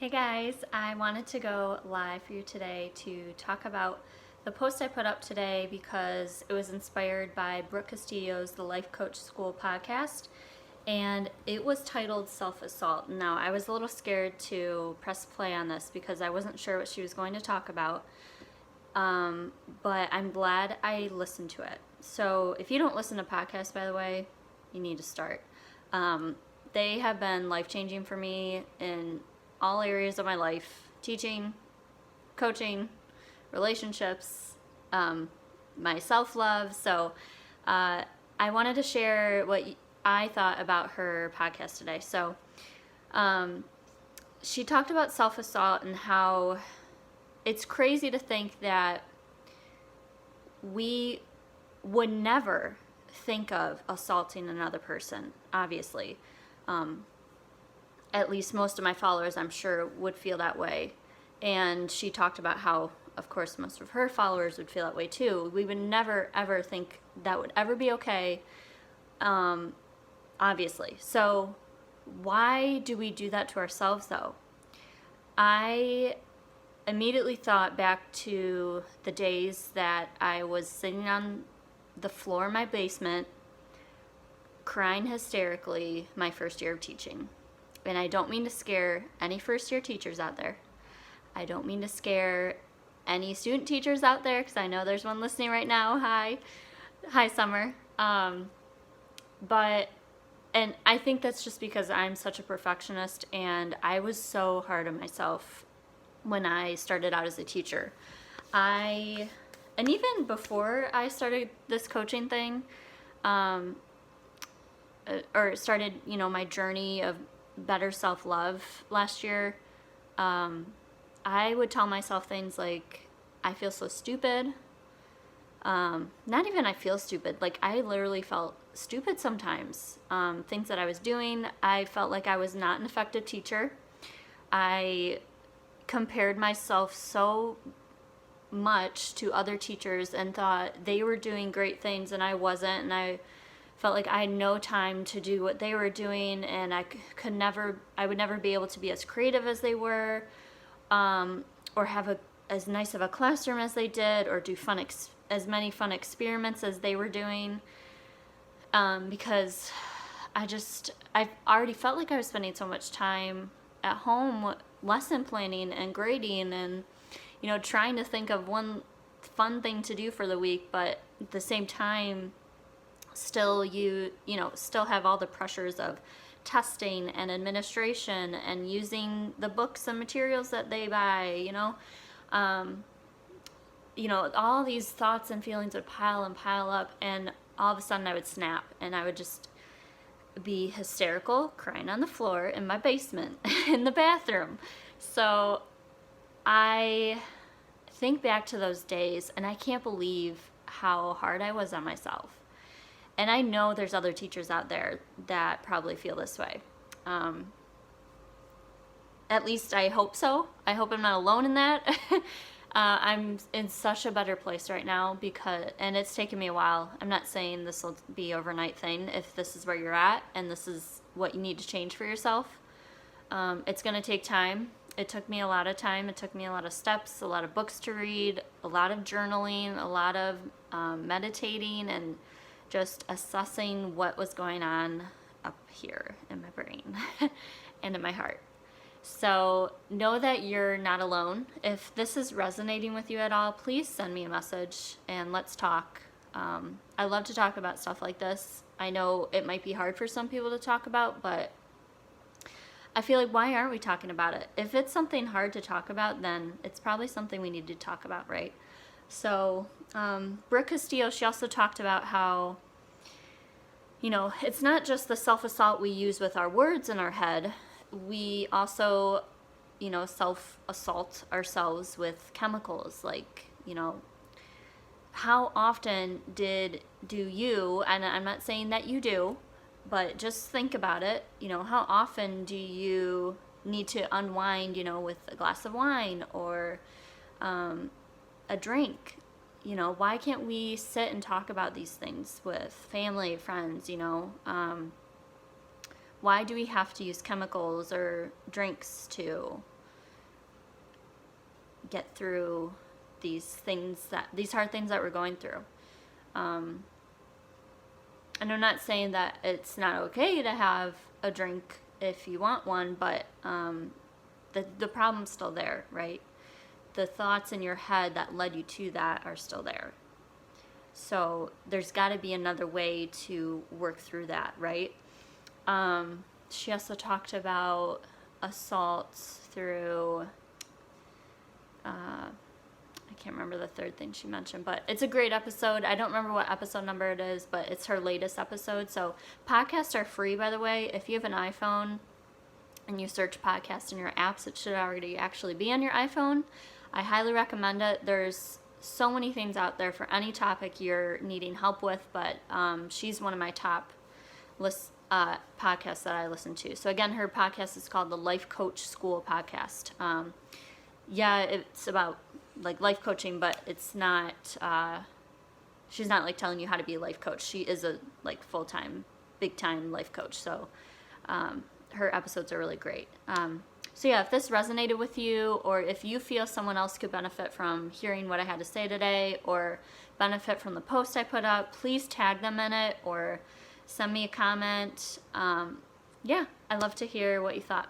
Hey guys, I wanted to go live for you today to talk about the post I put up today because it was inspired by Brooke Castillo's The Life Coach School podcast, and it was titled Self-Assault. Now, I was a little scared to press play on this because I wasn't sure what she was going to talk about, but I'm glad I listened to it. So if you don't listen to podcasts, by the way, you need to start. They have been life-changing for me in all areas of my life: teaching, coaching, relationships, my self-love. So I wanted to share what I thought about her podcast today. So she talked about self-assault and how it's crazy to think that we would never think of assaulting another person, obviously. At least most of my followers, I'm sure, would feel that way. And she talked about how, of course, most of her followers would feel that way too. We would never, ever think that would ever be okay, obviously. So why do we do that to ourselves, though? I immediately thought back to the days that I was sitting on the floor in my basement, crying hysterically my first year of teaching. And I don't mean to scare any first-year teachers out there. I don't mean to scare any student teachers out there, because I know there's one listening right now. Hi, Summer. And I think that's just because I'm such a perfectionist, and I was so hard on myself when I started out as a teacher. And even before I started this coaching thing, or started, my journey of better self-love last year, I would tell myself things like, I feel so stupid. Not even I feel stupid, like I literally felt stupid sometimes. Things that I was doing, I felt like I was not an effective teacher. I compared myself so much to other teachers and thought they were doing great things and I wasn't, and I felt like I had no time to do what they were doing, and I would never be able to be as creative as they were, or have as nice of a classroom as they did, or do as many fun experiments as they were doing, because I already felt like I was spending so much time at home lesson planning and grading and, trying to think of one fun thing to do for the week, but at the same time, still still have all the pressures of testing and administration and using the books and materials that they buy, all these thoughts and feelings would pile and pile up, and all of a sudden I would snap and I would just be hysterical, crying on the floor in my basement in the bathroom. So I think back to those days and I can't believe how hard I was on myself. And I know there's other teachers out there that probably feel this way. At least I hope so. I hope I'm not alone in that. I'm in such a better place right now and it's taken me a while. I'm not saying this will be an overnight thing. If this is where you're at and this is what you need to change for yourself, it's going to take time. It took me a lot of time. It took me a lot of steps, a lot of books to read, a lot of journaling, a lot of meditating, and just assessing what was going on up here in my brain and in my heart. So know that you're not alone. If this is resonating with you at all, please send me a message and let's talk. I love to talk about stuff like this. I know it might be hard for some people to talk about, but I feel like, why aren't we talking about it? If it's something hard to talk about, then it's probably something we need to talk about, right? So Brooke Castillo, she also talked about how, it's not just the self-assault we use with our words in our head. We also, self-assault ourselves with chemicals. Like, how often do you, and I'm not saying that you do, but just think about it, how often do you need to unwind, with a glass of wine or a drink? Why can't we sit and talk about these things with family, friends, Why do we have to use chemicals or drinks to get through these hard things that we're going through. And I'm not saying that it's not okay to have a drink if you want one, but the problem's still there, right? The thoughts in your head that led you to that are still there. So there's got to be another way to work through that, right? She also talked about assaults through, I can't remember the third thing she mentioned, but it's a great episode. I don't remember what episode number it is, but it's her latest episode. So podcasts are free, by the way. If you have an iPhone and you search podcasts in your apps, it should already actually be on your iPhone. I highly recommend it. There's so many things out there for any topic you're needing help with, but she's one of my top podcasts that I listen to. So again, her podcast is called the Life Coach School Podcast. Yeah, it's about like life coaching, but it's not, she's not like telling you how to be a life coach. She is a like full-time, big-time life coach. So her episodes are really great. So yeah, if this resonated with you, or if you feel someone else could benefit from hearing what I had to say today, or benefit from the post I put up, please tag them in it or send me a comment. Yeah, I'd love to hear what you thought.